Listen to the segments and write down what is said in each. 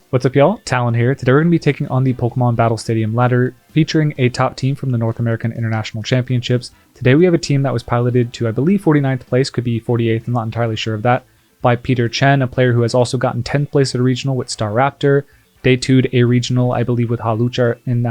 What's up, y'all? Talon here. Today we're going to be taking on the Pokemon Battle Stadium ladder, featuring a top team from the North American International Championships. Today we have a team that was piloted to, I believe, 49th place, could be 48th, I'm not entirely sure of that, by Peter Chen, a player who has also gotten 10th place at a regional with Staraptor, debuted a regional, I believe, with Hawlucha in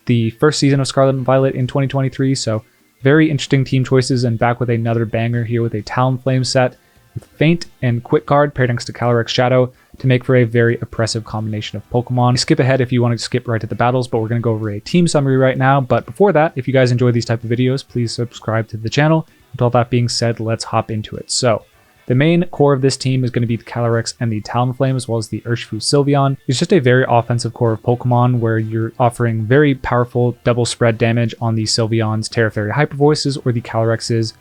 the first season of Scarlet and Violet in 2023, so very interesting team choices, and back with another banger here with a Talonflame set, with Feint and Quick Guard paired next to Calyrex Shadow to make for a very oppressive combination of Pokemon. Skip ahead if you want to skip right to the battles, but we're going to go over a team summary right now. But before that, if you guys enjoy these type of videos, please subscribe to the channel. With all that being said, let's hop into it. So, the main core of this team is going to be the Calyrex and the Talonflame, as well as the Urshifu Sylveon. It's just a very offensive core of Pokemon where you're offering very powerful double spread damage on the Sylveon's Terra Fairy Hyper Voices or the Calyrex's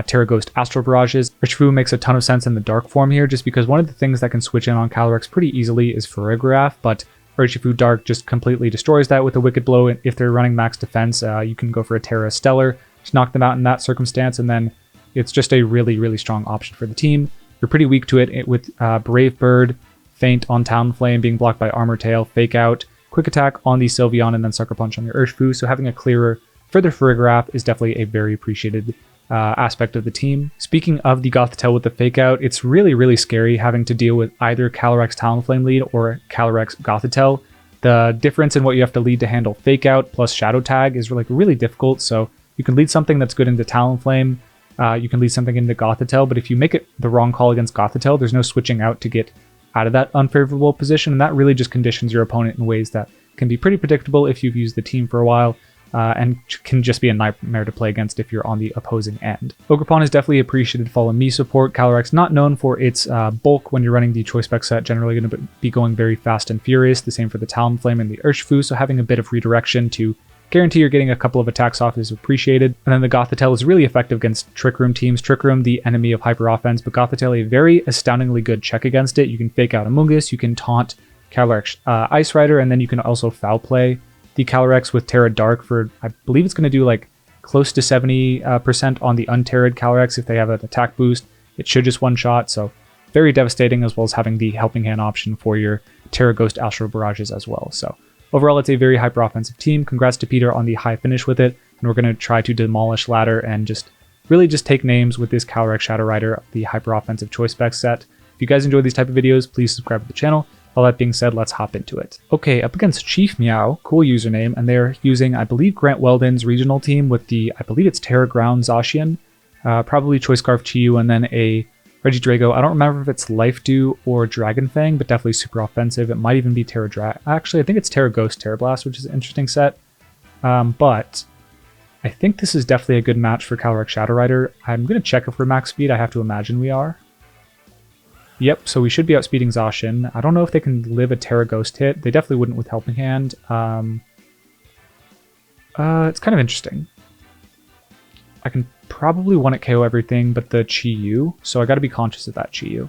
Terra Ghost Astral Barrages. Urshifu makes a ton of sense in the dark form here, just because one of the things that can switch in on Calyrex pretty easily is Farigiraf, but Urshifu Dark just completely destroys that with a Wicked Blow. And if they're running max defense, you can go for a Terra Stellar to knock them out in that circumstance, and then it's just a really, really strong option for the team. You're pretty weak to it with Brave Bird, Feint on Talonflame being blocked by Armor Tail, Fake Out, Quick Attack on the Sylveon, and then Sucker Punch on your Urshifu, so having a clearer, further Farigiraf is definitely a very appreciated aspect of the team. Speaking of the Gothitelle with the Fake Out, it's really, really scary having to deal with either Calyrex Talonflame lead or Calyrex Gothitelle. The difference in what you have to lead to handle Fake Out plus Shadow Tag is really difficult, so you can lead something that's good into Talonflame, you can lead something into Gothitelle, but if you make it the wrong call against Gothitelle, there's no switching out to get out of that unfavorable position, and that really just conditions your opponent in ways that can be pretty predictable if you've used the team for a while. And can just be a nightmare to play against if you're on the opposing end. Ogerpon is definitely appreciated Follow Me support. Calyrex not known for its bulk when you're running the Choice Spec set, generally going to be going very fast and furious. The same for the Talonflame and the Urshifu, so having a bit of redirection to guarantee you're getting a couple of attacks off is appreciated. And then the Gothitelle is really effective against Trick Room teams. Trick Room, the enemy of Hyper Offense, but Gothitelle, a very astoundingly good check against it. You can Fake Out Amoonguss, you can taunt Calyrex Ice Rider, and then you can also Foul Play the Calyrex with Terra Dark for, I believe it's going to do like close to 70% on the unterred Calyrex if they have an attack boost. It should just one-shot, so very devastating, as well as having the Helping Hand option for your Terra Ghost Astral Barrages as well. So overall, it's a very hyper-offensive team. Congrats to Peter on the high finish with it, and we're going to try to demolish ladder and really just take names with this Calyrex Shadow Rider, the hyper-offensive Choice Spec set. If you guys enjoy these type of videos, please subscribe to the channel. All that being said, let's hop into it. Okay, up against Chief Meow, cool username, and they're using, I believe, Grant Weldon's regional team with the, I believe it's Terra Ground Zacian, probably Choice Scarf Chiyu, and then a Regidrago. I don't remember if it's Life Dew or Dragon Fang, but definitely super offensive. It might even be actually, I think it's Terra Ghost Terra Blast, which is an interesting set. But I think this is definitely a good match for Calyrex Shadow Rider. I'm going to check if we're max speed. I have to imagine we are. Yep, so we should be outspeeding Zacian. I don't know if they can live a Terra Ghost hit. They definitely wouldn't with Helping Hand. It's kind of interesting. I can probably one-hit KO everything but the Chiyu, so I gotta be conscious of that Chiyu.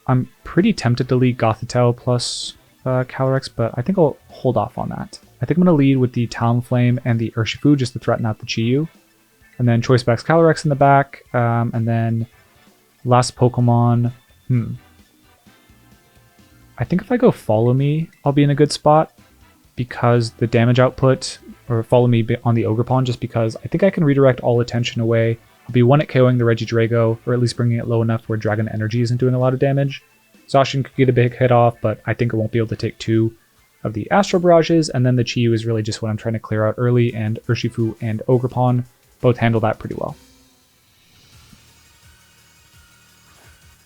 I'm pretty tempted to lead Gothitelle plus Calyrex, but I think I'll hold off on that. I think I'm gonna lead with the Talonflame and the Urshifu just to threaten out the Chiyu. And then Choice Specs Calyrex in the back, and then last Pokemon, I think if I go Follow Me, I'll be in a good spot, because the damage output, or Follow Me on the Ogerpon, just because I think I can redirect all attention away. I'll be one-hit KOing the Regidrago, or at least bringing it low enough where Dragon Energy isn't doing a lot of damage. Zacian could get a big hit off, but I think it won't be able to take 2 of the Astral Barrages, and then the Chiyu is really just what I'm trying to clear out early, and Urshifu and Ogerpon both handle that pretty well.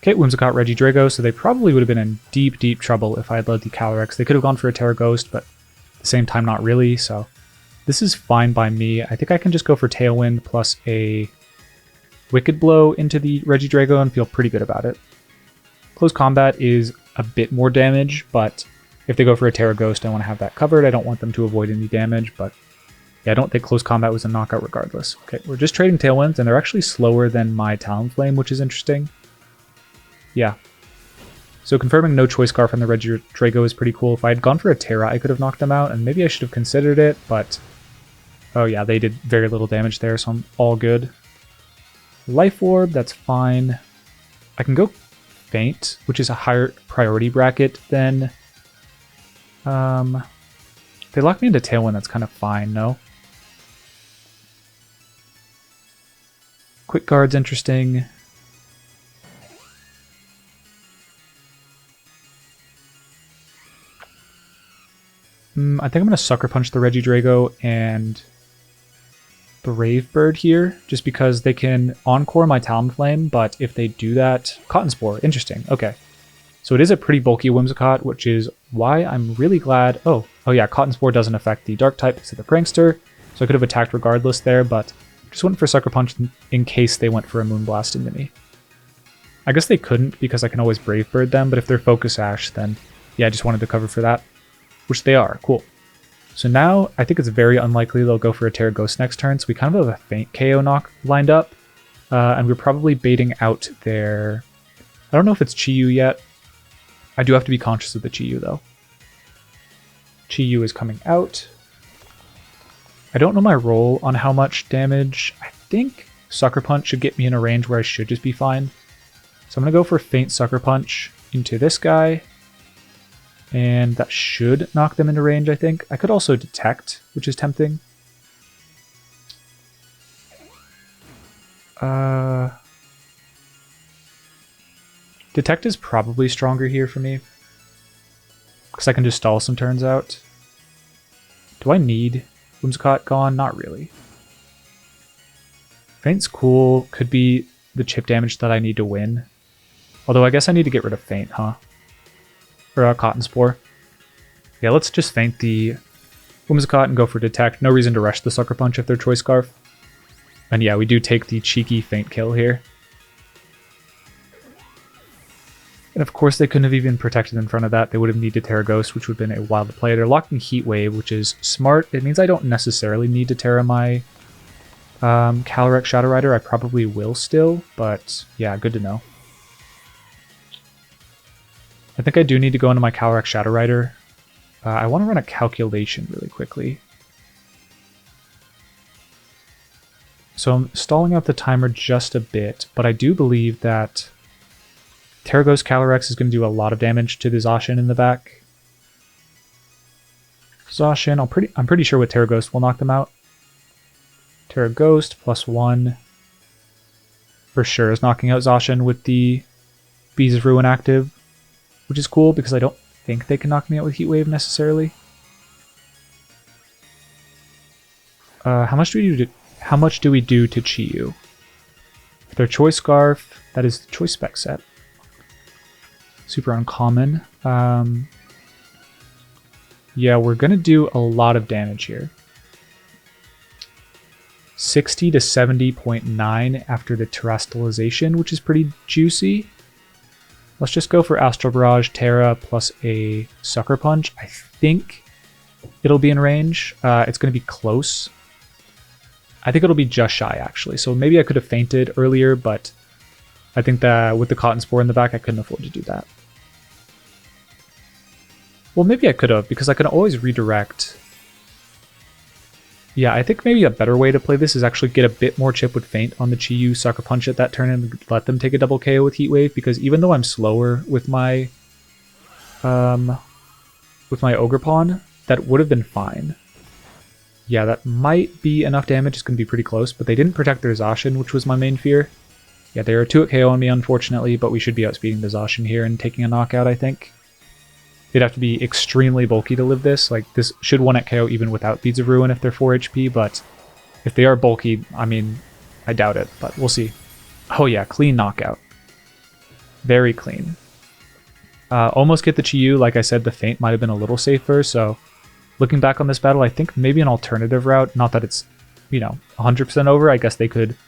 Okay, Whims got Regidrago, so they probably would have been in deep, deep trouble if I had led the Calyrex. They could have gone for a Terra Ghost, but at the same time, not really, so this is fine by me. I think I can just go for Tailwind plus a Wicked Blow into the Regidrago and feel pretty good about it. Close Combat is a bit more damage, but if they go for a Terra Ghost, I want to have that covered. I don't want them to avoid any damage, but yeah, I don't think Close Combat was a knockout regardless. Okay, we're just trading Tailwinds, and they're actually slower than my Talonflame, which is interesting. Yeah. So confirming no Choice Scarf on the Regidrago is pretty cool. If I had gone for a Terra, I could have knocked them out, and maybe I should have considered it, but oh yeah, they did very little damage there, so I'm all good. Life Orb, that's fine. I can go Feint, which is a higher priority bracket than... if they lock me into Tailwind, that's kind of fine, no? Quick Guard's interesting. I think I'm going to Sucker Punch the Regidrago and Brave Bird here, just because they can Encore my Talonflame, but if they do that... Cotton Spore, interesting, okay. So it is a pretty bulky Whimsicott, which is why I'm really glad... Oh yeah, Cotton Spore doesn't affect the Dark type because of the Prankster, so I could have attacked regardless there, but just went for Sucker Punch in case they went for a Moonblast into me. I guess they couldn't because I can always Brave Bird them, but if they're Focus Sash, then yeah, I just wanted to cover for that. Which they are, cool. So now, I think it's very unlikely they'll go for a Terra Ghost next turn, so we kind of have a Feint KO knock lined up. And we're probably baiting out their... I don't know if it's Chi-Yu yet. I do have to be conscious of the Chi-Yu though. Chi-Yu is coming out. I don't know my roll on how much damage. I think Sucker Punch should get me in a range where I should just be fine. So I'm going to go for Feint Sucker Punch into this guy. And that should knock them into range, I think. I could also Detect, which is tempting. Detect is probably stronger here for me. Because I can just stall some turns out. Do I need Whimsicott gone? Not really. Feint's cool. Could be the chip damage that I need to win. Although I guess I need to get rid of Feint, huh? Or Cotton Spore. Yeah, let's just Feint the Whimsicott and go for Detect. No reason to rush the Sucker Punch if they're Choice Scarf. And yeah, we do take the cheeky Feint kill here. And of course they couldn't have even protected in front of that. They would have needed Terra Ghost, which would have been a wild play. They're locking Heat Wave, which is smart. It means I don't necessarily need to Terra my Calyrex Shadow Rider. I probably will still, but yeah, good to know. I think I do need to go into my Calyrex Shadow Rider. I want to run a calculation really quickly. So I'm stalling out the timer just a bit, but I do believe that Terra Ghost Calyrex is going to do a lot of damage to the Zacian in the back. Zacian, I'm pretty sure with Terra Ghost will knock them out. Terra Ghost +1 for sure is knocking out Zacian with the Bees of Ruin active. Which is cool because I don't think they can knock me out with Heat Wave necessarily. How much do we do to Chi-Yu? If they're Choice Scarf, that is the Choice Spec set. Super uncommon. Yeah, we're gonna do a lot of damage here. 60 to 70.9 after the Terastallization, which is pretty juicy. Let's just go for Astral Barrage, Terra, plus a Sucker Punch. I think it'll be in range. It's going to be close. I think it'll be just shy, actually. So maybe I could have Feinted earlier, but I think that with the Cotton Spore in the back, I couldn't afford to do that. Well, maybe I could have, because I can always redirect. Yeah, I think maybe a better way to play this is actually get a bit more chip with Feint on the Chi-Yu, Sucker Punch at that turn, and let them take a double KO with Heat Wave, because even though I'm slower with my Ogerpon, that would have been fine. Yeah, that might be enough damage. It's going to be pretty close, but they didn't protect their Zacian, which was my main fear. Yeah, they are 2 at KO on me, unfortunately, but we should be outspeeding the Zacian here and taking a knockout, I think. They'd have to be extremely bulky to live this. Like, this should 1 at KO even without Beads of Ruin if they're 4 HP, but if they are bulky, I mean, I doubt it, but we'll see. Oh yeah, clean knockout. Very clean. Almost get the Chi-Yu. Like I said, the Feint might have been a little safer, so looking back on this battle, I think maybe an alternative route, not that it's, you know, 100% over. I guess they could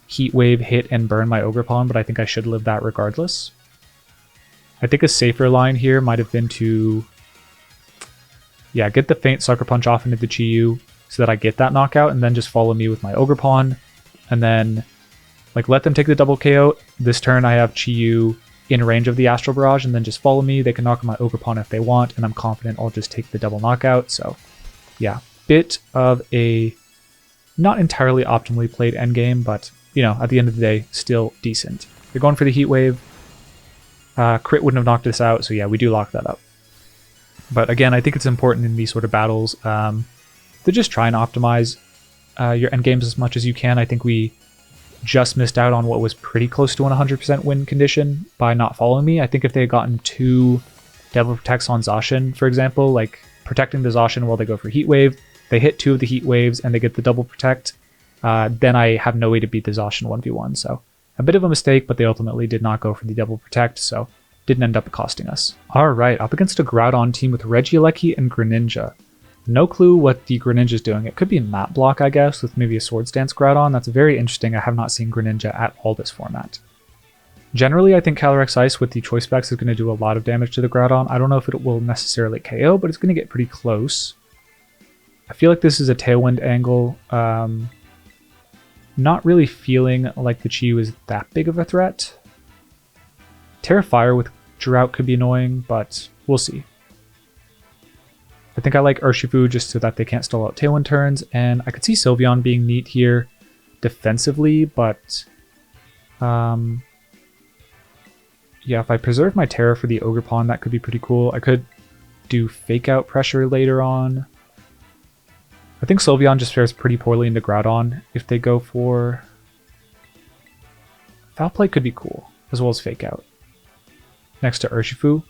Heat Wave, hit, and burn my Ogerpon, but I think I should live that regardless. I think a safer line here might have been to, yeah, get the Feint Sucker Punch off into the Chi-Yu so that I get that knockout, and then just follow me with my Ogerpon, and then like let them take the double KO. This turn I have Chi-Yu in range of the Astral Barrage, and then just follow me. They can knock my Ogerpon if they want, and I'm confident I'll just take the double knockout. So yeah, bit of a not entirely optimally played endgame, but you know, at the end of the day, still decent. They're going for the Heat Wave. Crit wouldn't have knocked this out, so yeah, we do lock that up. But again, I think it's important in these sort of battles to just try and optimize your endgames as much as you can. I think we just missed out on what was pretty close to an 100% win condition by not following me. I think if they had gotten 2 Devil Protects on Zacian, for example, like protecting the Zacian while they go for Heat Wave, they hit 2 of the Heat Waves and they get the double protect, then I have no way to beat the Zacian 1v1. So a bit of a mistake, but they ultimately did not go for the double protect, so didn't end up costing us. Alright, up against a Groudon team with Eleki and Greninja. No clue what the Greninja is doing. It could be a map block, I guess, with maybe a Swords Dance Groudon. That's very interesting. I have not seen Greninja at all this format. Generally, I think Calyrex Ice with the Choice Specs is going to do a lot of damage to the Groudon. I don't know if it will necessarily KO, but it's going to get pretty close. I feel like this is a Tailwind angle. Not really feeling like the Chi-Yu is that big of a threat. Terra Fire with Drought could be annoying, but we'll see. I think I like Urshifu just so that they can't stall out Tailwind turns, and I could see Sylveon being neat here defensively, but yeah, if I preserve my Terra for the Ogerpon, that could be pretty cool. I could do Fake Out pressure later on. I think Sylveon just fares pretty poorly into Groudon if they go for... Foul Play could be cool, as well as Fake Out. Next to Urshifu.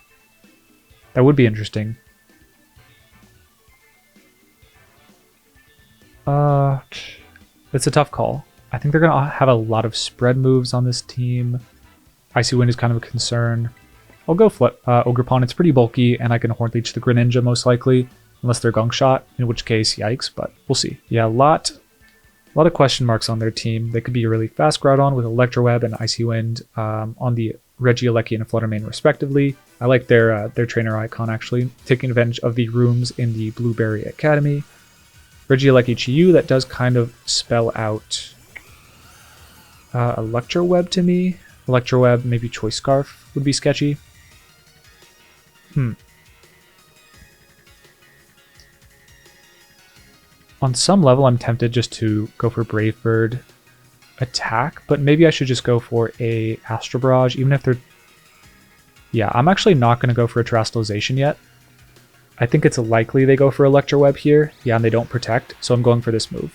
That would be interesting. It's a tough call. I think they're going to have a lot of spread moves on this team. Icy Wind is kind of a concern. I'll go Ogerpon. It's pretty bulky, and I can Horn Leech the Greninja most likely, unless they're Gunk Shot, in which case, yikes, but we'll see. Yeah, a lot of question marks on their team. They could be a really fast Groudon with Electro Web and Icy Wind on the Eleki and Fluttermane respectively. I like their trainer icon, actually, taking advantage of the rooms in the Blueberry Academy. Eleki Chi-Yu, that does kind of spell out Electro Web to me. Electro Web, maybe Choice Scarf would be sketchy. On some level, I'm tempted just to go for Brave Bird attack, but maybe I should just go for a Astro Barrage, even if they're... Yeah, I'm actually not going to go for a Terastallization yet. I think it's likely they go for Electro Web here. Yeah, and they don't protect, so I'm going for this move.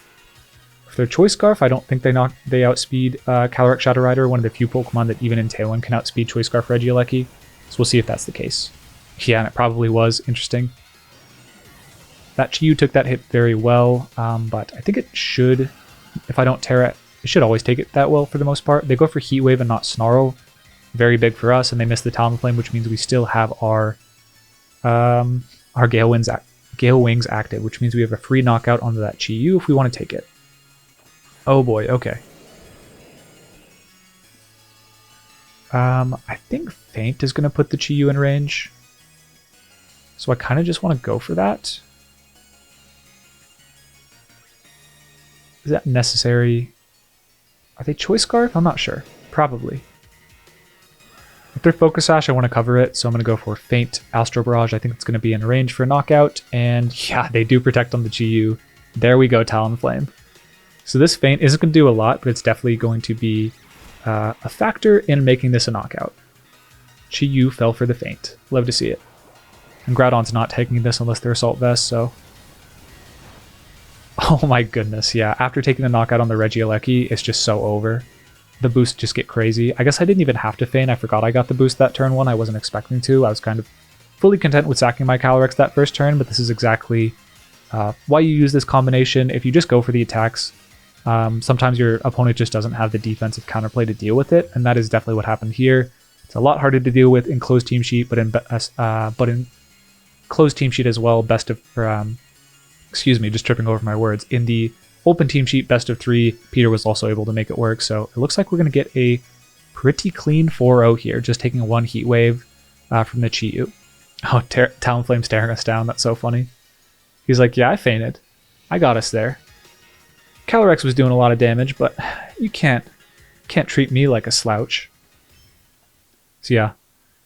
For their Choice Scarf, I don't think they outspeed Calyrex Shadow Rider, one of the few Pokemon that even in Tailwind can outspeed Choice Scarf Eleki. So we'll see if that's the case. Yeah, and it probably was. Interesting. That Chi-Yu took that hit very well, but I think it should, if I don't tear it, it should always take it that well for the most part. They go for Heat Wave and not Snarl. Very big for us, and they miss the Talonflame, which means we still have our Gale Wings active, which means we have a free knockout onto that Chi-Yu if we want to take it. Oh boy, okay. I think Feint is going to put the Chi-Yu in range. So I kind of just want to go for that. Is that necessary? Are they Choice Scarf? I'm not sure. Probably. If they're Focus Sash, I want to cover it, so I'm going to go for Feint Astro Barrage. I think it's going to be in range for a knockout, and yeah, they do protect on the Chi-Yu. There we go, Talonflame. So this Feint isn't going to do a lot, but it's definitely going to be a factor in making this a knockout. Chi-Yu fell for the Feint. Love to see it. And Groudon's not taking this unless they're Assault Vest, so... Oh my goodness, yeah. After taking the knockout on the Eleki, it's just so over. The boosts just get crazy. I guess I didn't even have to feint. I forgot I got the boost that turn one. I wasn't expecting to. I was kind of fully content with sacking my Calyrex that first turn, but this is exactly why you use this combination. If you just go for the attacks, sometimes your opponent just doesn't have the defensive counterplay to deal with it, and that is definitely what happened here. It's a lot harder to deal with in closed team sheet, but in closed team sheet as well, excuse me, just tripping over my words. In the open team sheet, best of 3, Peter was also able to make it work, so it looks like we're going to get a pretty clean 4-0 here, just taking one Heat Wave from the Chi-Yu. Oh, Talonflame staring us down, that's so funny. He's like, yeah, I fainted. I got us there. Calyrex was doing a lot of damage, but you can't treat me like a slouch. So yeah,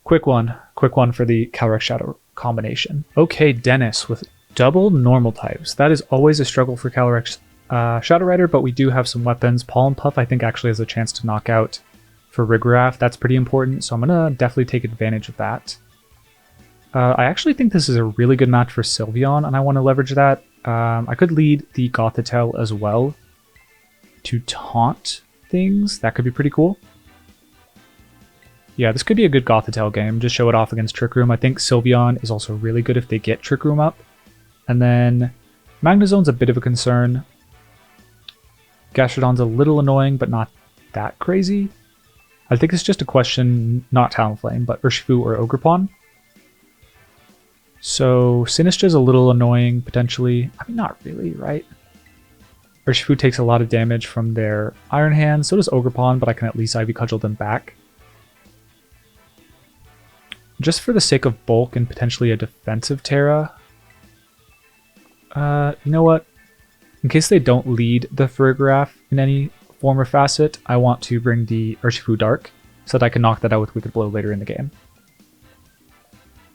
quick one for the Calyrex Shadow combination. Okay, Dennis with double normal types. That is always a struggle for Calyrex Shadow Rider, but we do have some weapons. Pollen Puff, I think, actually has a chance to knock out Farigiraf. That's pretty important, so I'm going to definitely take advantage of that. I actually think this is a really good match for Sylveon, and I want to leverage that. I could lead the Gothitelle as well to taunt things. That could be pretty cool. Yeah, this could be a good Gothitelle game. Just show it off against Trick Room. I think Sylveon is also really good if they get Trick Room up. And then Magnezone's a bit of a concern. Gastrodon's a little annoying, but not that crazy. I think it's just a question, not Talonflame, but Urshifu or Ogerpon. So Sinistra's a little annoying, potentially. I mean, not really, right? Urshifu takes a lot of damage from their Iron Hand, so does Ogerpon, but I can at least Ivy Cudgel them back. Just for the sake of bulk and potentially a defensive Terra. You know what? In case they don't lead the Farigiraf in any form or facet, I want to bring the Urshifu Dark so that I can knock that out with Wicked Blow later in the game.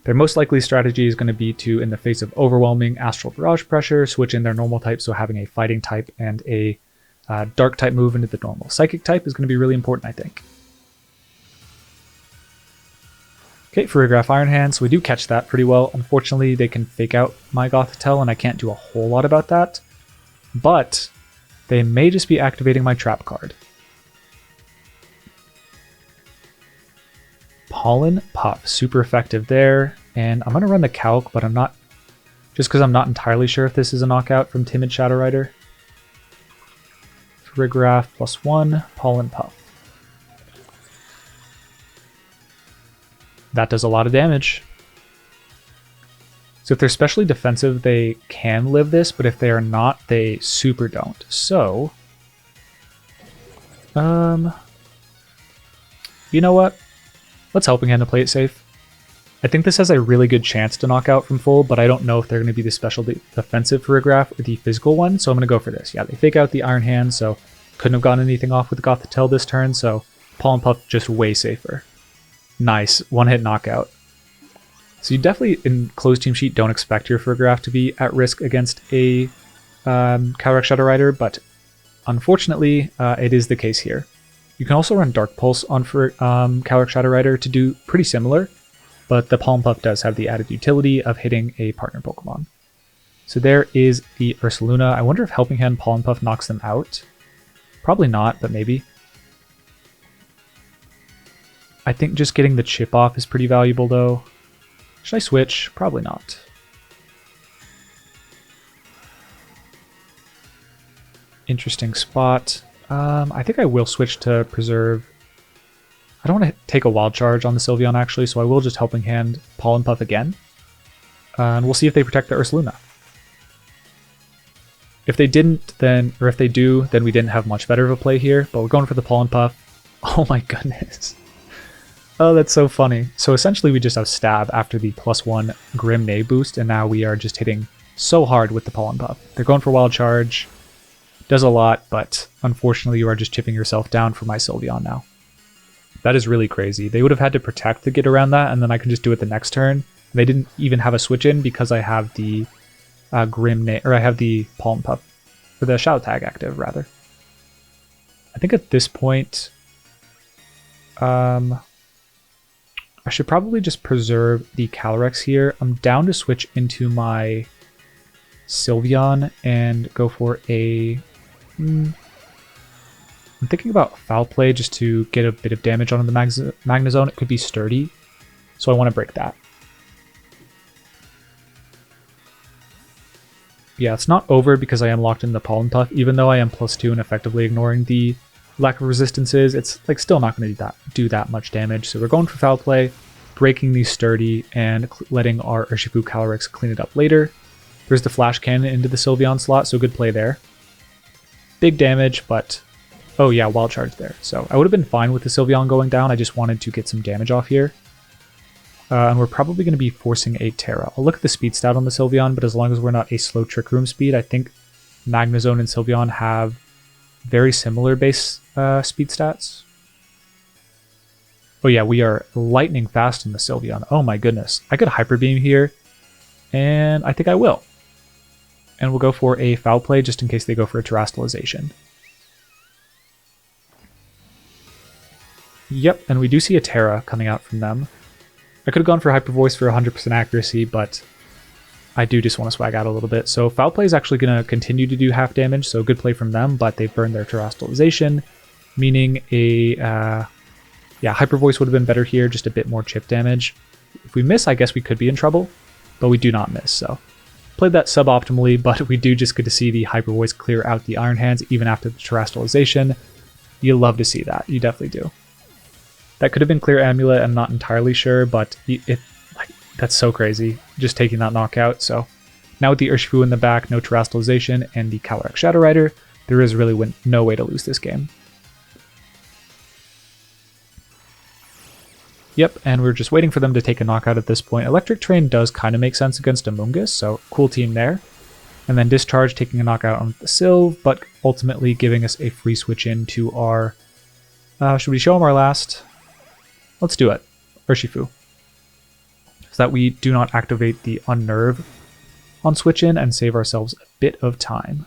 Their most likely strategy is going to be to, in the face of overwhelming Astral Barrage pressure, switch in their normal type, so having a Fighting type and a Dark type move into the normal Psychic type is going to be really important, I think. Okay, Farigiraf Iron Hand, so we do catch that pretty well. Unfortunately, they can fake out my Gothitelle, and I can't do a whole lot about that. But they may just be activating my trap card. Pollen Puff, super effective there. And I'm going to run the Calc, but I'm not, just because I'm not entirely sure if this is a knockout from Timid Shadow Rider. Farigiraf +1, Pollen Puff. That does a lot of damage. So if they're specially defensive, they can live this, but if they are not, they super don't. So, you know what? Let's Helping Hand to play it safe. I think this has a really good chance to knock out from full, but I don't know if they're going to be the special defensive Farigiraf or the physical one, so I'm going to go for this. Yeah, they fake out the Iron Hand, so couldn't have gotten anything off with Gothitelle this turn, so Pollen Puff just way safer. Nice, one-hit knockout. So you definitely, in closed team sheet, don't expect your Farigiraf to be at risk against a Calyrex Shadow Rider, but unfortunately, it is the case here. You can also run Dark Pulse on Calyrex Shadow Rider to do pretty similar, but the Pollen Puff does have the added utility of hitting a partner Pokemon. So there is the Ursaluna. I wonder if Helping Hand Pollen Puff knocks them out. Probably not, but maybe. I think just getting the chip off is pretty valuable though. Should I switch? Probably not. Interesting spot. I think I will switch to Preserve. I don't want to take a Wild Charge on the Sylveon actually, so I will just Helping Hand Pollen Puff again. And we'll see if they protect the Ursaluna. If they didn't, then, or if they do, then we didn't have much better of a play here, but we're going for the Pollen Puff. Oh my goodness. Oh, that's so funny. So essentially we just have Stab after the +1 Grim Neigh boost, and now we are just hitting so hard with the Pollen Puff. They're going for Wild Charge. Does a lot, but unfortunately you are just chipping yourself down for my Sylveon now. That is really crazy. They would have had to Protect to get around that, and then I can just do it the next turn. They didn't even have a switch in because I have the Grim Neigh, or I have the Pollen Puff, or the Shadow Tag active, rather. I think at this point, I should probably just preserve the Calyrex here. I'm down to switch into my Sylveon and go for a... I'm thinking about Foul Play just to get a bit of damage on the Magnezone. It could be Sturdy, so I want to break that. Yeah, it's not over because I am locked in the Pollen Puff. Even though I am +2 and effectively ignoring the lack of resistances, it's like still not going to do that much damage. So we're going for Foul Play, breaking the Sturdy, and letting our Urshifu Calyrex clean it up later. There's the Flash Cannon into the Sylveon slot, so good play there. Big damage, but... oh yeah, Wild Charge there. So I would have been fine with the Sylveon going down, I just wanted to get some damage off here. And we're probably going to be forcing a Terra. I'll look at the speed stat on the Sylveon, but as long as we're not a slow Trick Room speed, I think Magnezone and Sylveon have very similar base speed stats. Oh yeah, we are lightning fast in the Sylveon. Oh my goodness. I could Hyper Beam here, and I think I will. And we'll go for a Foul Play just in case they go for a Terastallization. Yep, and we do see a Terra coming out from them. I could have gone for Hyper Voice for 100% accuracy, but I do just want to swag out a little bit. So Foul Play is actually going to continue to do half damage, so good play from them, but they've burned their Terastallization, meaning a Hyper Voice would have been better here, just a bit more chip damage. If we miss, I guess we could be in trouble, but we do not miss, so played that suboptimally, but we do just get to see the Hyper Voice clear out the Iron Hands even after the Terastallization. You love to see that, you definitely do. That could have been Clear Amulet, I'm not entirely sure, but that's so crazy, just taking that knockout. So now with the Urshifu in the back, no Terastallization, and the Calyrex Shadow Rider, there is really no way to lose this game. Yep, and we're just waiting for them to take a knockout at this point. Electric Train does kind of make sense against Amoonguss, so cool team there. And then Discharge taking a knockout on the Sylve, but ultimately giving us a free switch into our... should we show them our last? Let's do it. Urshifu. So that we do not activate the Unnerve on switch in and save ourselves a bit of time.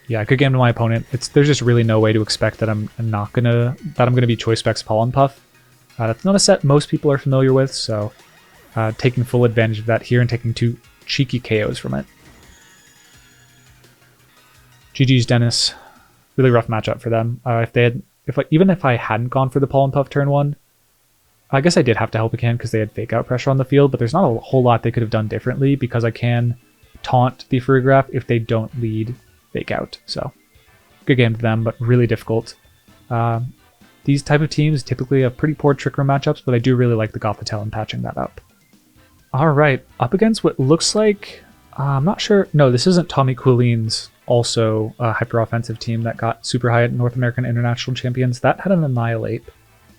Yeah, I could game to my opponent. There's just really no way to expect that I'm gonna be Choice Specs Pollen Puff. That's not a set most people are familiar with, so taking full advantage of that here and taking 2 cheeky KOs from it. GG's Dennis. Really rough matchup for them. Even if I hadn't gone for the Pollen Puff turn 1, I guess I did have to help again because they had Fake Out pressure on the field, but there's not a whole lot they could have done differently because I can taunt the Farigiraf if they don't lead Fake Out. So good game to them, but really difficult. These type of teams typically have pretty poor Trick Room matchups, but I do really like the Gothitelle and patching that up. Alright, up against what looks like... I'm not sure... No, this isn't Tommy Coulin's also a hyper-offensive team that got super high at North American International Champions. That had an Annihilate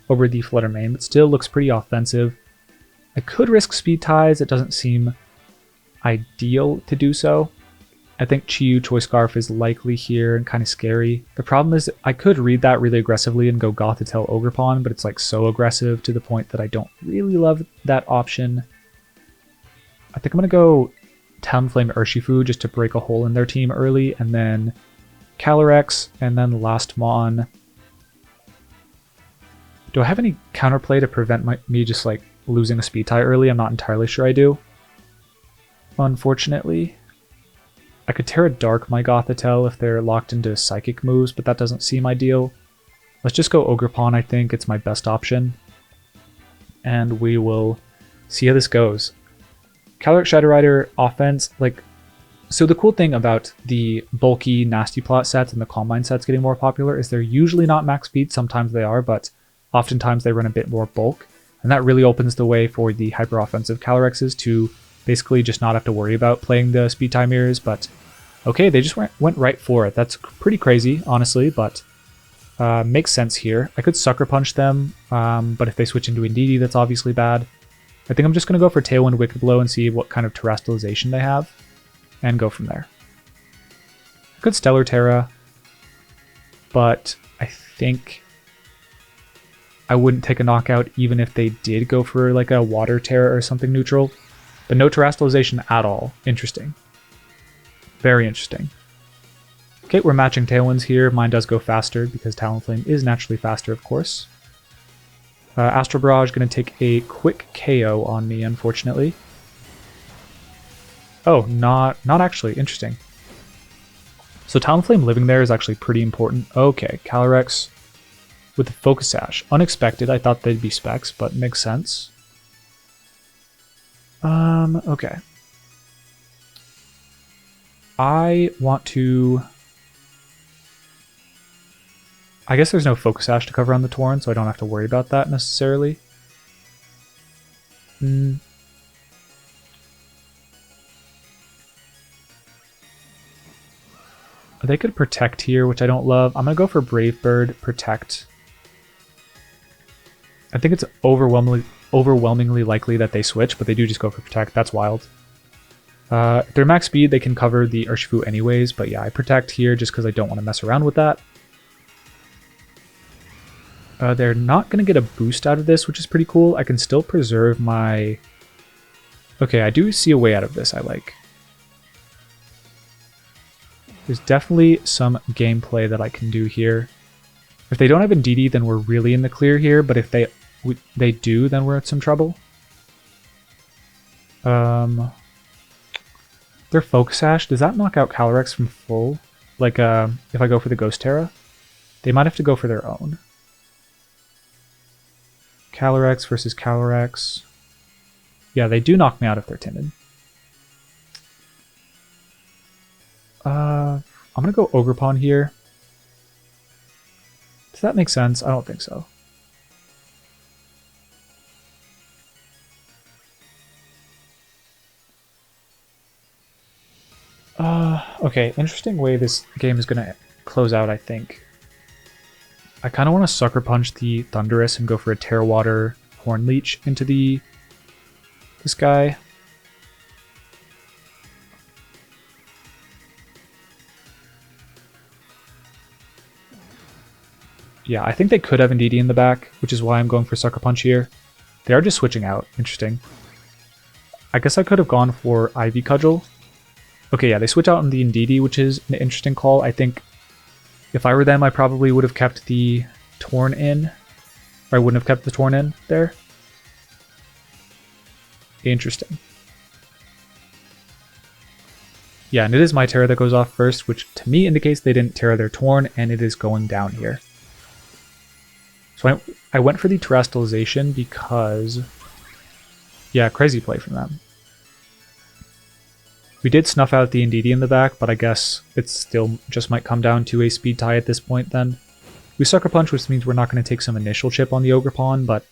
over the Flutter Mane, but still looks pretty offensive. I could risk Speed Ties. It doesn't seem ideal to do so. I think Chiyu Choice Scarf is likely here and kind of scary. The problem is I could read that really aggressively and go Gothitelle Ogerpon, but it's like so aggressive to the point that I don't really love that option. I think I'm going to go Talonflame Urshifu just to break a hole in their team early, and then Calyrex, and then last Mon. Do I have any counterplay to prevent me just like losing a speed tie early? I'm not entirely sure I do. Unfortunately. I could Terra Dark my Gothitelle if they're locked into Psychic moves, but that doesn't seem ideal. Let's just go Ogerpon, I think. It's my best option. And we will see how this goes. Calyrex Shadow Rider offense, so the cool thing about the bulky Nasty Plot sets and the Calm Mind sets getting more popular is they're usually not max speed, sometimes they are, but oftentimes they run a bit more bulk, and that really opens the way for the hyper offensive Calyrexes to basically just not have to worry about playing the speed tie mirrors. But okay, they just went right for it. That's pretty crazy, honestly, but makes sense here. I could Sucker Punch them, but if they switch into Indeedee, that's obviously bad. I think I'm just going to go for Tailwind Wicked Blow and see what kind of Terastallization they have, and go from there. I could Stellar Terra, but I think I wouldn't take a knockout even if they did go for like a Water Terra or something neutral. But no Terastallization at all. Interesting. Very interesting. Okay, we're matching Tailwinds here. Mine does go faster because Talonflame is naturally faster, of course. Astral Barrage going to take a quick KO on me, unfortunately. Oh, not actually. Interesting. So Talonflame living there is actually pretty important. Okay, Calyrex with the Focus Sash. Unexpected. I thought they'd be specs, but makes sense. Okay. I want to... I guess there's no Focus Sash to cover on the Tauren, so I don't have to worry about that necessarily. They could Protect here, which I don't love. I'm going to go for Brave Bird, Protect. I think it's overwhelmingly likely that they switch, but they do just go for Protect. That's wild. If they're max speed, they can cover the Urshifu anyways, but yeah, I Protect here just because I don't want to mess around with that. They're not going to get a boost out of this, which is pretty cool. I can still preserve my... Okay, I do see a way out of this I like. There's definitely some gameplay that I can do here. If they don't have Indeedee, then we're really in the clear here, but if they do, then we're in some trouble. Their Focus Sash, does that knock out Calyrex from full? Like, if I go for the Ghost Terra? They might have to go for their own. Calyrex versus Calyrex. Yeah, they do knock me out if they're timid. I'm gonna go Ogerpon here. Does that make sense? I don't think so. Okay, interesting way this game is gonna close out, I think. I kind of want to Sucker Punch the Thundurus and go for a Terra Water Horn Leech into this guy. Yeah, I think they could have Indeedee in the back, which is why I'm going for Sucker Punch here. They are just switching out. Interesting. I guess I could have gone for Ivy Cudgel. Okay, yeah, they switch out on the Indeedee, which is an interesting call. I think if I were them, I probably would have kept the Torn in. Or I wouldn't have kept the Torn in there. Interesting. Yeah, and it is my Terra that goes off first, which to me indicates they didn't Terra their Torn, and it is going down here. So I went for the Terrestrialization because, yeah, crazy play from them. We did snuff out the Indeedee in the back, but I guess it still just might come down to a speed tie at this point then. We Sucker Punch, which means we're not going to take some initial chip on the Ogerpon, but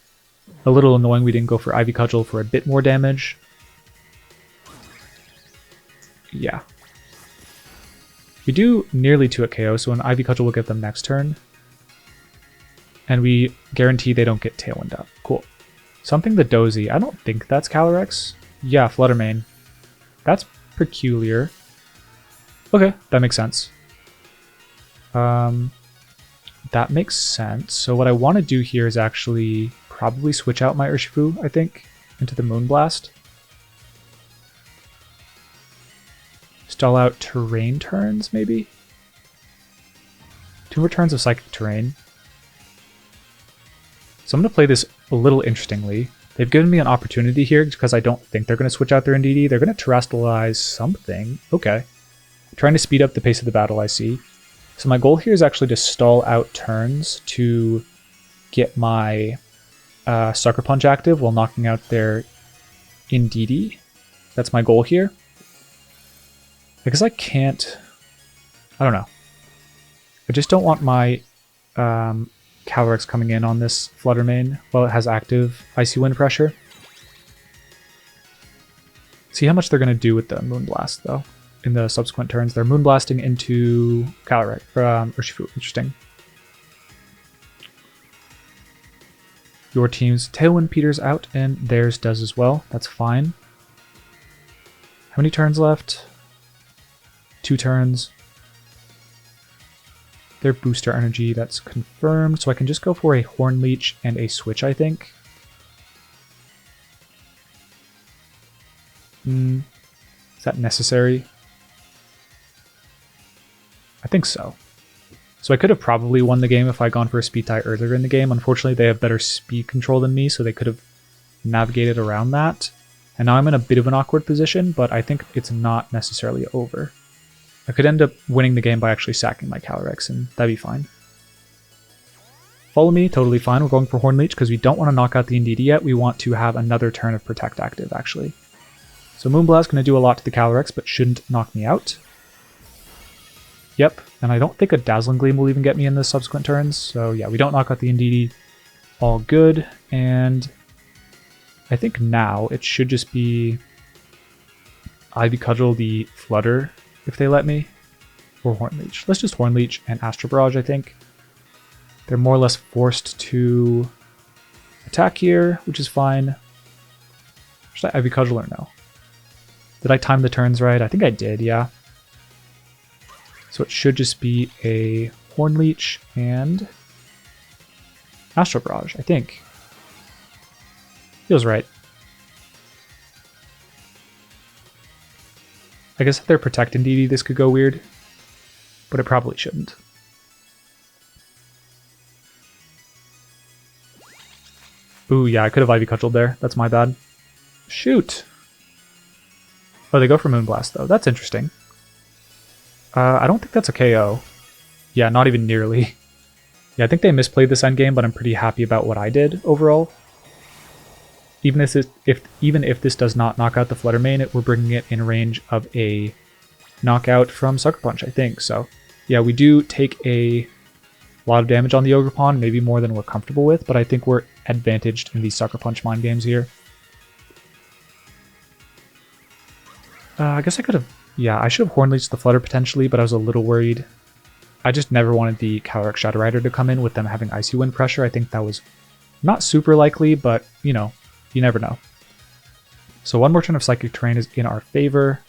a little annoying we didn't go for Ivy Cudgel for a bit more damage. Yeah. We do nearly 2 at KO, so an Ivy Cudgel will get them next turn. And we guarantee they don't get Tailwind up. Cool. Something the Dozy. I don't think that's Calyrex. Yeah, Fluttermane. That's peculiar. Okay, that makes sense. That makes sense. So what I want to do here is actually probably switch out my Urshifu, I think, into the Moonblast. Stall out Terrain turns, maybe? 2 more turns of Psychic Terrain. So I'm going to play this a little interestingly. They've given me an opportunity here because I don't think they're going to switch out their Indeedee. They're going to Terrestrialize something. Okay. Trying to speed up the pace of the battle, I see. So my goal here is actually to stall out turns to get my Sucker Punch active while knocking out their Indeedee. That's my goal here. Because I can't... I don't know. I just don't want my Calyrex coming in on this Fluttermane while it has active Icy Wind pressure. See how much they're going to do with the Moonblast, though. In the subsequent turns, they're Moonblasting into Calyrex, Urshifu. Interesting. Your team's Tailwind peters out, and theirs does as well. That's fine. How many turns left? 2 turns. Their booster energy, that's confirmed. So I can just go for a Horn Leech and a Switch, I think. Is that necessary? I think so. So I could have probably won the game if I'd gone for a speed tie earlier in the game. Unfortunately, they have better speed control than me, so they could have navigated around that. And now I'm in a bit of an awkward position, but I think it's not necessarily over. I could end up winning the game by actually sacking my Calyrex, and that'd be fine. Follow me, totally fine. We're going for Horn Leech because we don't want to knock out the Indeedee yet. We want to have another turn of Protect active, actually. So Moonblast going to do a lot to the Calyrex, but shouldn't knock me out. Yep, and I don't think a Dazzling Gleam will even get me in the subsequent turns. So yeah, we don't knock out the Indeedee. All good, and I think now it should just be Ivy Cudgel the Flutter, if they let me, or Horn Leech. Let's just Horn Leech and Astral Barrage, I think. They're more or less forced to attack here, which is fine. Should I Ivy Cudgel or no? Did I time the turns right? I think I did, yeah. So it should just be a Horn Leech and Astral Barrage, I think. Feels right. I guess if they're Protect Indeedee, this could go weird. but it probably shouldn't. Ooh, yeah, I could have Ivy Cudgeled there. That's my bad. Shoot! Oh, they go for Moonblast, though. That's interesting. I don't think that's a KO. Yeah, not even nearly. Yeah, I think they misplayed this endgame, but I'm pretty happy about what I did overall. Even if this does not knock out the Flutter Mane, we're bringing it in range of a knockout from Sucker Punch, I think. So, yeah, we do take a lot of damage on the Ogerpon, maybe more than we're comfortable with, but I think we're advantaged in these Sucker Punch mind games here. I guess I could have... Yeah, I should have Horn Leeched the Flutter potentially, but I was a little worried. I just never wanted the Calyrex Shadow Rider to come in with them having Icy Wind pressure. I think that was not super likely, but, you know, you never know. So one more turn of Psychic Terrain is in our favor.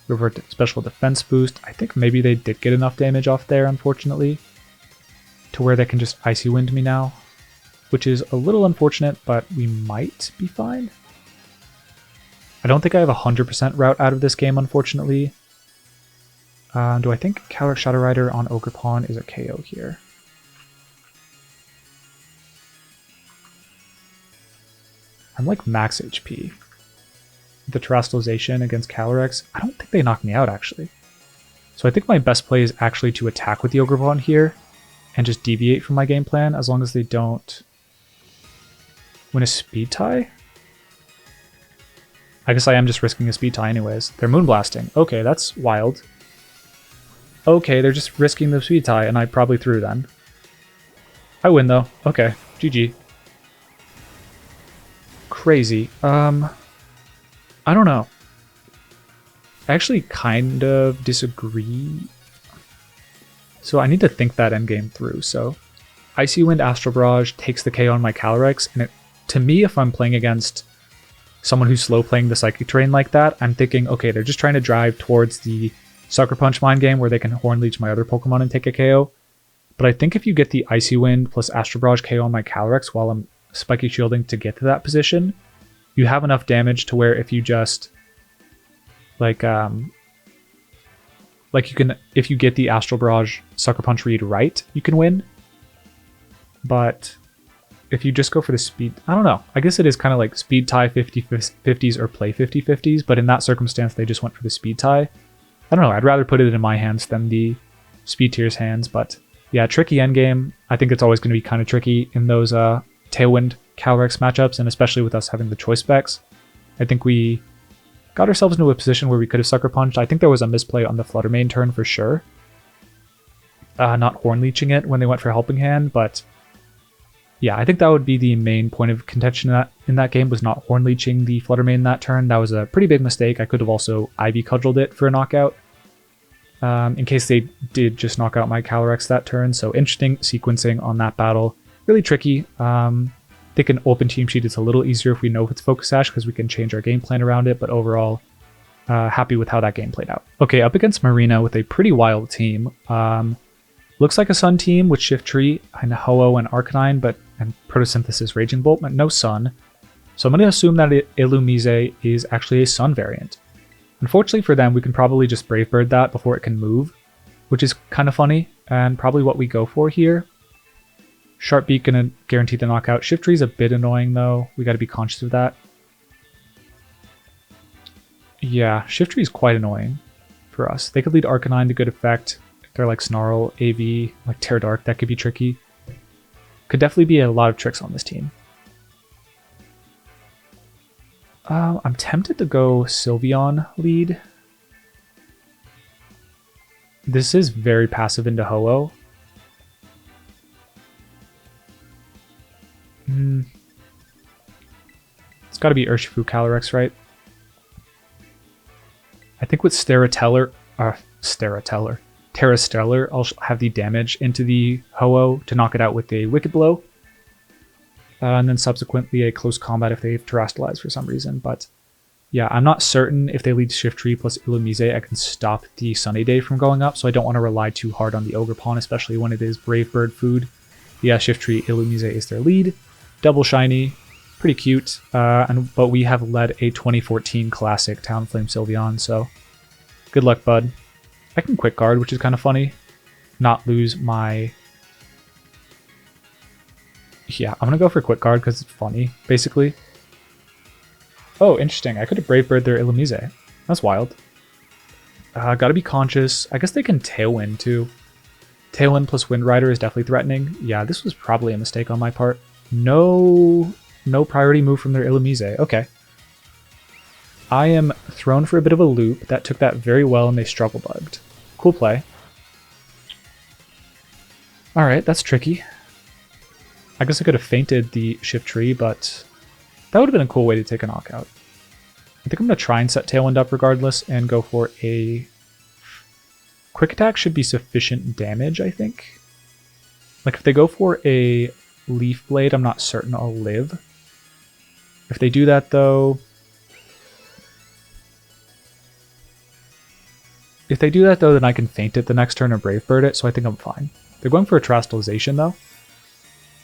Revert to Special Defense Boost. I think maybe they did get enough damage off there, unfortunately, to where they can just Icy Wind me now, which is a little unfortunate, but we might be fine. I don't think I have a 100% route out of this game, unfortunately. Do I think Calyrex Shadow Rider on Ogerpon is a KO here? I'm like max HP. The Terastallization against Calyrex, I don't think they knock me out, actually. So I think my best play is actually to attack with the Ogerpon here and just deviate from my game plan as long as they don't win a speed tie. I guess I am just risking a speed tie anyways. They're Moonblasting. Okay, that's wild. Okay, they're just risking the speed tie, and I probably threw then. I win though. Okay, GG. Crazy. I don't know. I actually kind of disagree. So I need to think that endgame through. So Icy Wind Astral Barrage takes the KO on my Calyrex, and to me, if I'm playing against someone who's slow playing the Psychic Terrain like that, I'm thinking, okay, they're just trying to drive towards the Sucker Punch mind game where they can Horn Leech my other Pokemon and take a KO. But I think if you get the Icy Wind plus Astral Barrage KO on my Calyrex while I'm Spiky Shielding to get to that position, you have enough damage to where if you just like you can, if you get the Astral Barrage Sucker Punch read right, you can win. But if you just go for the speed, I don't know. I guess it is kind of like speed tie 50-50s or play 50-50s, but in that circumstance, they just went for the speed tie. I don't know. I'd rather put it in my hands than the Speed Tier's hands, but yeah, tricky endgame. I think it's always going to be kind of tricky in those Tailwind Calyrex matchups, and especially with us having the choice specs. I think we got ourselves into a position where we could have Sucker Punched. I think there was a misplay on the Flutter Mane turn for sure. Not Horn Leeching it when they went for Helping Hand, but yeah, I think that would be the main point of contention in that game, was not Horn Leeching the Flutter Mane that turn. That was a pretty big mistake. I could have also Ivy Cudgeled it for a knockout, in case they did just knock out my Calyrex that turn. So interesting sequencing on that battle. Really tricky. I think an open team sheet is a little easier if we know if it's Focus Sash, because we can change our game plan around it, but overall, happy with how that game played out. Okay, up against Marina with a pretty wild team. Looks like a Sun team with Shiftry and Ho-Oh and Arcanine, and Photosynthesis Raging Bolt, but no Sun. So I'm going to assume that Illumise is actually a Sun variant. Unfortunately for them, we can probably just Brave Bird that before it can move, which is kind of funny, and probably what we go for here. Sharp Beak gonna guarantee the knockout. Shiftry's a bit annoying though. We gotta be conscious of that. Yeah, Shiftry is quite annoying for us. They could lead Arcanine to good effect. If they're like Snarl, AV, like Terra Dark, that could be tricky. Could definitely be a lot of tricks on this team. I'm tempted to go Sylveon lead. This is very passive into Ho-Oh. It's got to be Urshifu Calyrex, right? I think with Terrastellar, I'll have the damage into the Ho-Oh to knock it out with a Wicked Blow. And then subsequently a close combat if they've Terastallized for some reason. But yeah, I'm not certain if they lead Shiftry plus Illumise, I can stop the Sunny Day from going up, so I don't want to rely too hard on the Ogerpon, especially when it is Brave Bird food. Yeah, Shiftry, Illumise is their lead. Double Shiny, pretty cute. But we have led a 2014 classic Talonflame Sylveon, so good luck, bud. I can quick guard, which is kind of funny. Not lose my... Yeah, I'm going to go for quick guard because it's funny, basically. Oh, interesting. I could have Brave Bird their Illumise. That's wild. Gotta be conscious. I guess they can Tailwind too. Tailwind plus Wind Rider is definitely threatening. Yeah, this was probably a mistake on my part. No priority move from their Illumise. Okay. I am thrown for a bit of a loop. That took that very well and they struggle bugged. Cool play. Alright, that's tricky. I guess I could have feinted the Shift Tree, but that would have been a cool way to take a knockout. I think I'm going to try and set Tailwind up regardless and go for a... Quick Attack should be sufficient damage, I think. Like, if they go for a Leaf Blade, I'm not certain I'll live. If they do that, though... then I can feint it the next turn or Brave Bird it, so I think I'm fine. They're going for a Terastallization, though,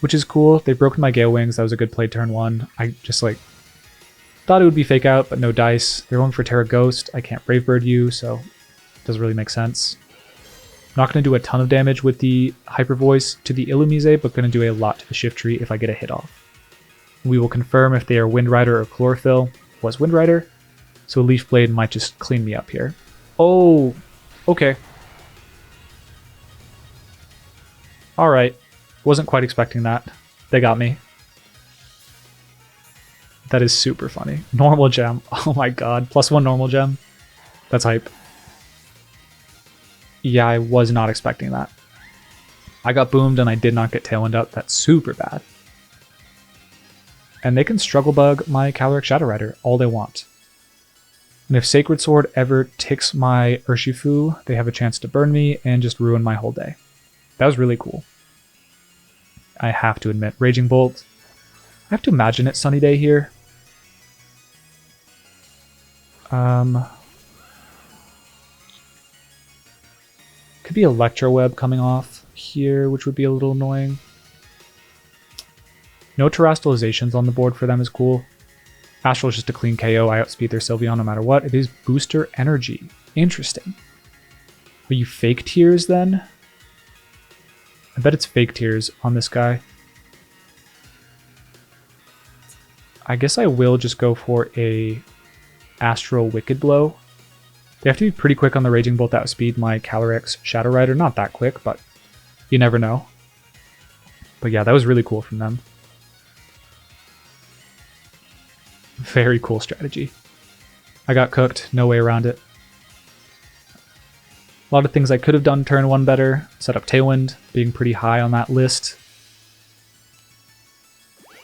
which is cool. They've broken my Gale Wings. That was a good play turn 1. I just, like, thought it would be Fake Out, but no dice. They're going for Terra Ghost. I can't Brave Bird you, so it doesn't really make sense. I'm not going to do a ton of damage with the Hyper Voice to the Illumise, but going to do a lot to the Shift Tree if I get a hit off. We will confirm if they are Wind Rider or Chlorophyll. Was Wind Rider, so a Leaf Blade might just clean me up here. Oh, okay. Alright. Wasn't quite expecting that. They got me. That is super funny. Normal gem. Oh my god. +1 normal gem. That's hype. Yeah, I was not expecting that. I got boomed and I did not get Tailwind up. That's super bad. And they can struggle bug my Calyrex Shadow Rider all they want. And if Sacred Sword ever ticks my Urshifu, they have a chance to burn me and just ruin my whole day. That was really cool. I have to admit. Raging Bolt. I have to imagine it's Sunny Day here. Could be Electro Web coming off here, which would be a little annoying. No Terastallizations on the board for them is cool. Astral is just a clean KO. I outspeed their Sylveon no matter what. It is Booster Energy. Interesting. Are you Fake Tears then? I bet it's Fake Tears on this guy. I guess I will just go for a Astral Wicked Blow. They have to be pretty quick on the Raging Bolt that outspeed my Calyrex Shadow Rider. Not that quick, but you never know. But yeah, that was really cool from them. Very cool strategy. I got cooked. No way around it. A lot of things I could have done turn 1 better. Set up Tailwind, being pretty high on that list.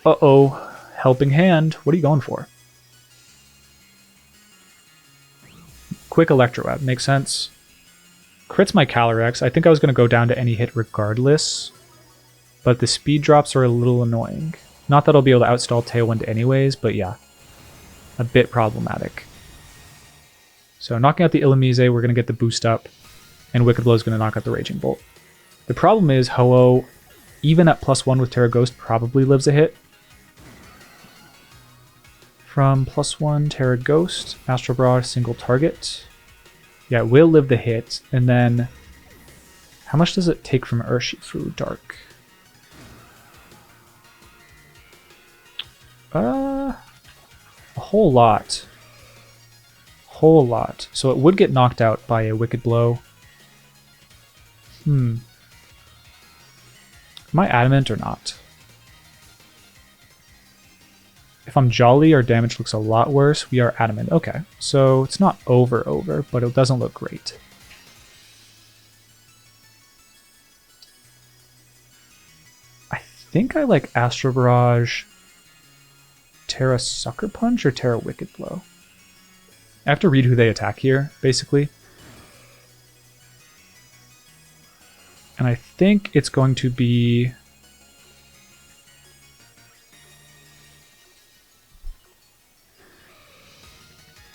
Uh-oh. Helping Hand. What are you going for? Quick Electro Web. Makes sense. Crits my Calyrex. I think I was going to go down to any hit regardless. But the speed drops are a little annoying. Not that I'll be able to outstall Tailwind anyways, but yeah. A bit problematic. So knocking out the Illumise, we're going to get the boost up. And Wicked Blow is going to knock out the Raging Bolt. The problem is Ho-Oh, even at +1 with Terra Ghost, probably lives a hit. From +1 Terra Ghost, Astral Barrage, single target. Yeah, it will live the hit. And then, how much does it take from Urshifu Dark? A whole lot. Whole lot. So it would get knocked out by a Wicked Blow. Am I adamant or not? If I'm Jolly, our damage looks a lot worse. We are adamant. Okay, so it's not over, but it doesn't look great. I think I like Astral Barrage, Terra Sucker Punch, or Terra Wicked Blow. I have to read who they attack here, basically. And I think it's going to be...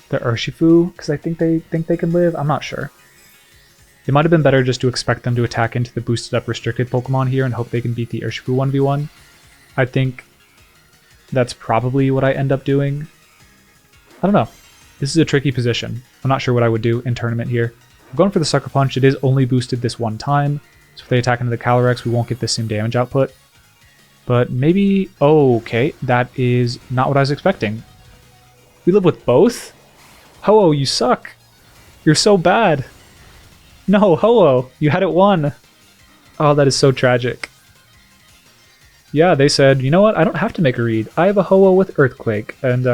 the Urshifu, because I think they can live. I'm not sure. It might have been better just to expect them to attack into the boosted up restricted Pokemon here and hope they can beat the Urshifu 1v1. I think that's probably what I end up doing. I don't know. This is a tricky position. I'm not sure what I would do in tournament here. We're going for the Sucker Punch. It is only boosted this one time, so if they attack into the Calyrex, we won't get the same damage output. But maybe... Oh, okay. That is not what I was expecting. We live with both? Ho-Oh, you suck. You're so bad. No, Ho-Oh, you had it won. Oh, that is so tragic. Yeah, they said, you know what? I don't have to make a read. I have a Ho-Oh with Earthquake. And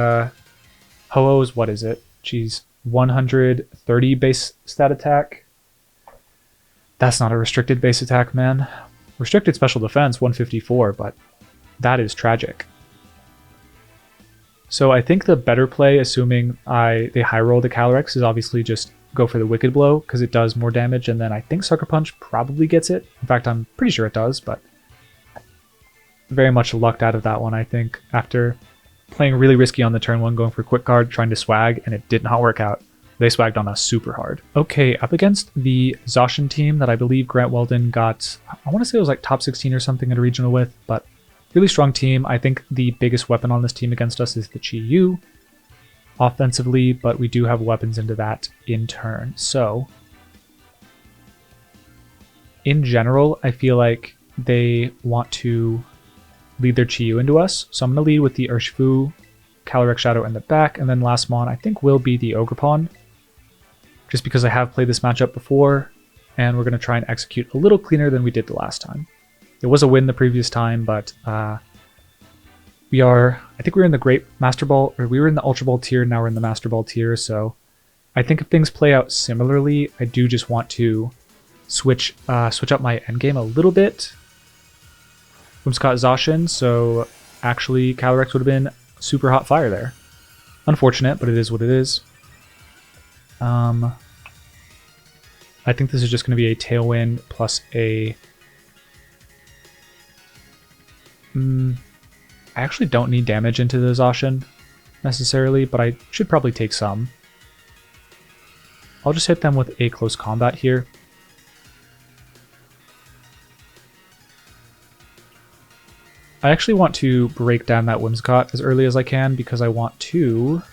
Ho-Oh's, what is it? Jeez, 130 base stat attack. That's not a restricted base attack, man. Restricted special defense, 154, but that is tragic. So I think the better play, assuming they high roll the Calyrex, is obviously just go for the Wicked Blow, because it does more damage, and then I think Sucker Punch probably gets it. In fact, I'm pretty sure it does, but very much lucked out of that one, I think, after playing really risky on the turn one, going for Quick Guard, trying to swag, and it did not work out. They swagged on us super hard. Okay, up against the Zacian team that I believe Grant Weldon got, I want to say it was like top 16 or something at a regional with, but really strong team. I think the biggest weapon on this team against us is the Chi-Yu offensively, but we do have weapons into that in turn. So, in general, I feel like they want to lead their Chi-Yu into us. So I'm going to lead with the Urshifu, Calyrex Shadow in the back, and then last mon I think will be the Ogerpon, just because I have played this matchup before, and we're going to try and execute a little cleaner than we did the last time. It was a win the previous time, but I think we were in the Great Master Ball, or we were in the Ultra Ball tier, now we're in the Master Ball tier, so I think if things play out similarly, I do just want to switch up my endgame a little bit. Whims caught Zacian, so actually Calyrex would have been super hot fire there. Unfortunate, but it is what it is. I think this is just going to be a Tailwind plus a... I actually don't need damage into the Zacian necessarily, but I should probably take some. I'll just hit them with a close combat here. I actually want to break down that Whimsicott as early as I can because I want to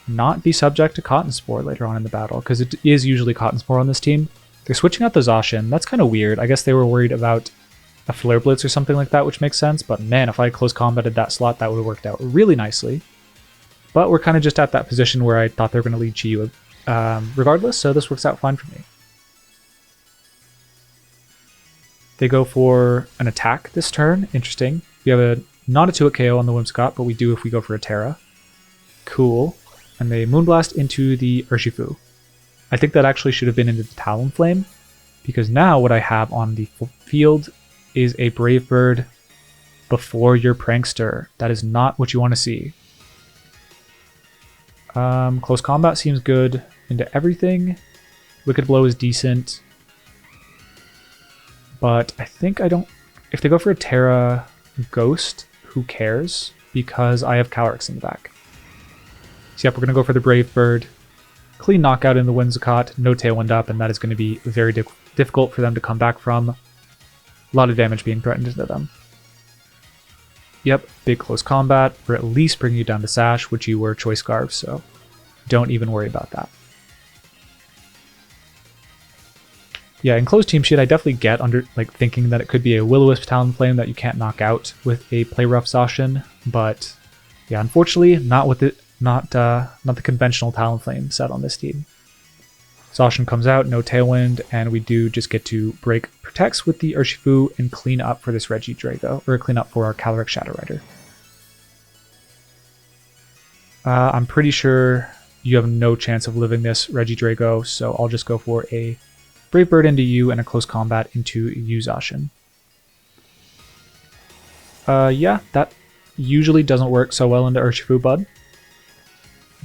not be subject to Cotton Spore later on in the battle, because it is usually Cotton Spore on this team. They're switching out the Zacian. That's kind of weird. I guess they were worried about a Flare Blitz or something like that, which makes sense, but man, if I close combated that slot, that would have worked out really nicely. But we're kind of just at that position where I thought they were going to lead Chi-Yu regardless, so this works out fine for me. They go for an attack this turn. Interesting. We have not a 2-hit KO on the Whimsicott, but we do if we go for a Terra. Cool. And they Moonblast into the Urshifu. I think that actually should have been into the Talonflame, because now what I have on the field is a Brave Bird before your Prankster. That is not what you want to see. Close combat seems good into everything. Wicked Blow is decent. But I think I don't... If they go for a Terra Ghost, who cares? Because I have Calyrex in the back. So yep, we're going to go for the Brave Bird. Clean knockout in the Whimsicott, no Tailwind up, and that is going to be very difficult for them to come back from. A lot of damage being threatened into them. Yep, big close combat. We're at least bringing you down to Sash, which you were Choice Scarf, so don't even worry about that. Yeah, in closed team sheet, I definitely get under thinking that it could be a Will-O-Wisp Talonflame that you can't knock out with a Play Rough Zacian, but yeah, unfortunately, not the conventional Talonflame set on this team. Zacian comes out, no Tailwind, and we do just get to break Protects with the Urshifu and clean up for this Regidrago, or clean up for our Calyrex Shadow Rider. I'm pretty sure you have no chance of living this Regidrago, so I'll just go for a Brave Bird into you and a close combat into you, Zacian. Yeah, that usually doesn't work so well into Urshifu Bud.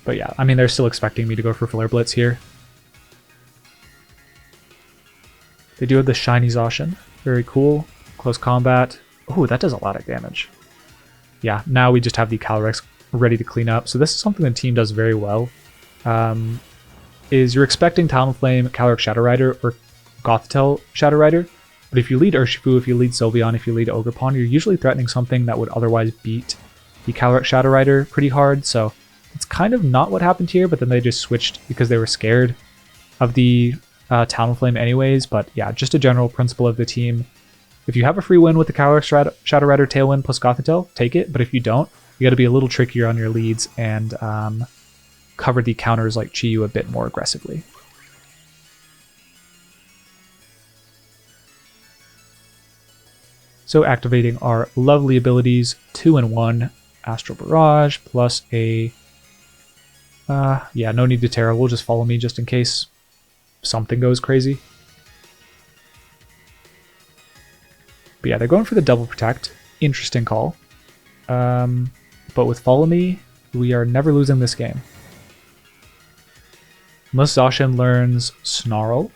But yeah, I mean, they're still expecting me to go for Flare Blitz here. They do have the Shiny Zacian. Very cool. Close combat. Oh, that does a lot of damage. Yeah, now we just have the Calyrex ready to clean up. So this is something the team does very well. Is you're expecting Talonflame, Calyrex Shadow Rider, or Gothitelle Shadow Rider. But if you lead Urshifu, if you lead Sylveon, if you lead Ogerpon, you're usually threatening something that would otherwise beat the Calyrex Shadow Rider pretty hard. So it's kind of not what happened here, but then they just switched because they were scared. of the Talonflame anyways, but yeah, just a general principle of the team. If you have a free win with the Calyrex, Shadow Rider, Tailwind plus Gothitelle, take it, but if you don't, you got to be a little trickier on your leads and cover the counters like Chi-Yu a bit more aggressively. So activating our lovely abilities, 2-in-1, Astral Barrage, plus a... yeah, no need to Terra, we'll just follow me just in case something goes crazy. But yeah, they're going for the double protect. Interesting call. But with Follow Me, we are never losing this game. Unless Zacian learns Snarl,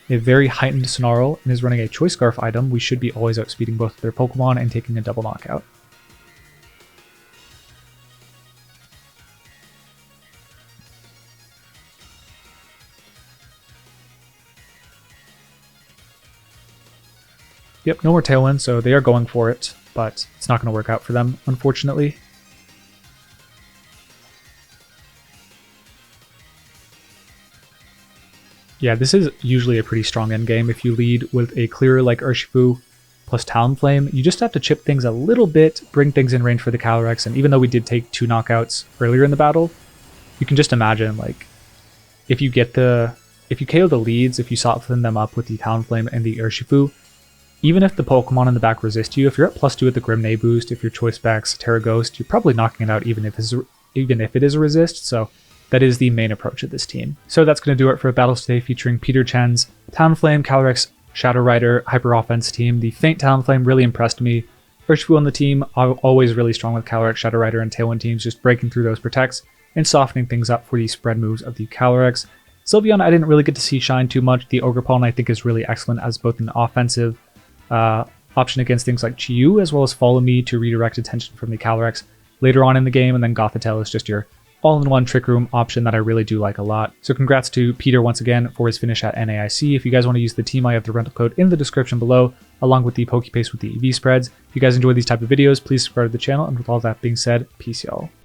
a very heightened Snarl, and is running a Choice Scarf item, we should be always outspeeding both of their Pokemon and taking a double knockout. Yep, no more Tailwind, so they are going for it, but it's not going to work out for them, unfortunately. Yeah, this is usually a pretty strong endgame. If you lead with a clearer like Urshifu plus Talonflame, you just have to chip things a little bit, bring things in range for the Calyrex, and even though we did take 2 knockouts earlier in the battle, you can just imagine, like, if you KO the leads, if you soften them up with the Talonflame and the Urshifu, even if the Pokemon in the back resist you, if you're at +2 with the Grimnay boost, if your Choice backs Terra Ghost, you're probably knocking it out even if it is a resist, so that is the main approach of this team. So that's going to do it for battles today featuring Peter Chen's Talonflame, Calyrex, Shadow Rider, Hyper Offense team. The Feint Talonflame really impressed me. Urshifu on the team, always really strong with Calyrex, Shadow Rider, and Tailwind teams, just breaking through those protects and softening things up for the spread moves of the Calyrex. Sylveon, I didn't really get to see shine too much. The Ogre Pollen, I think, is really excellent as both an offensive option against things like Chi-Yu, as well as Follow Me to redirect attention from the Calyrex later on in the game, and then Gothitelle is just your all-in-one Trick Room option that I really do like a lot. So congrats to Peter once again for his finish at NAIC. If you guys want to use the team, I have the rental code in the description below, along with the PokePaste with the EV spreads. If you guys enjoy these type of videos, please subscribe to the channel, and with all that being said, peace y'all.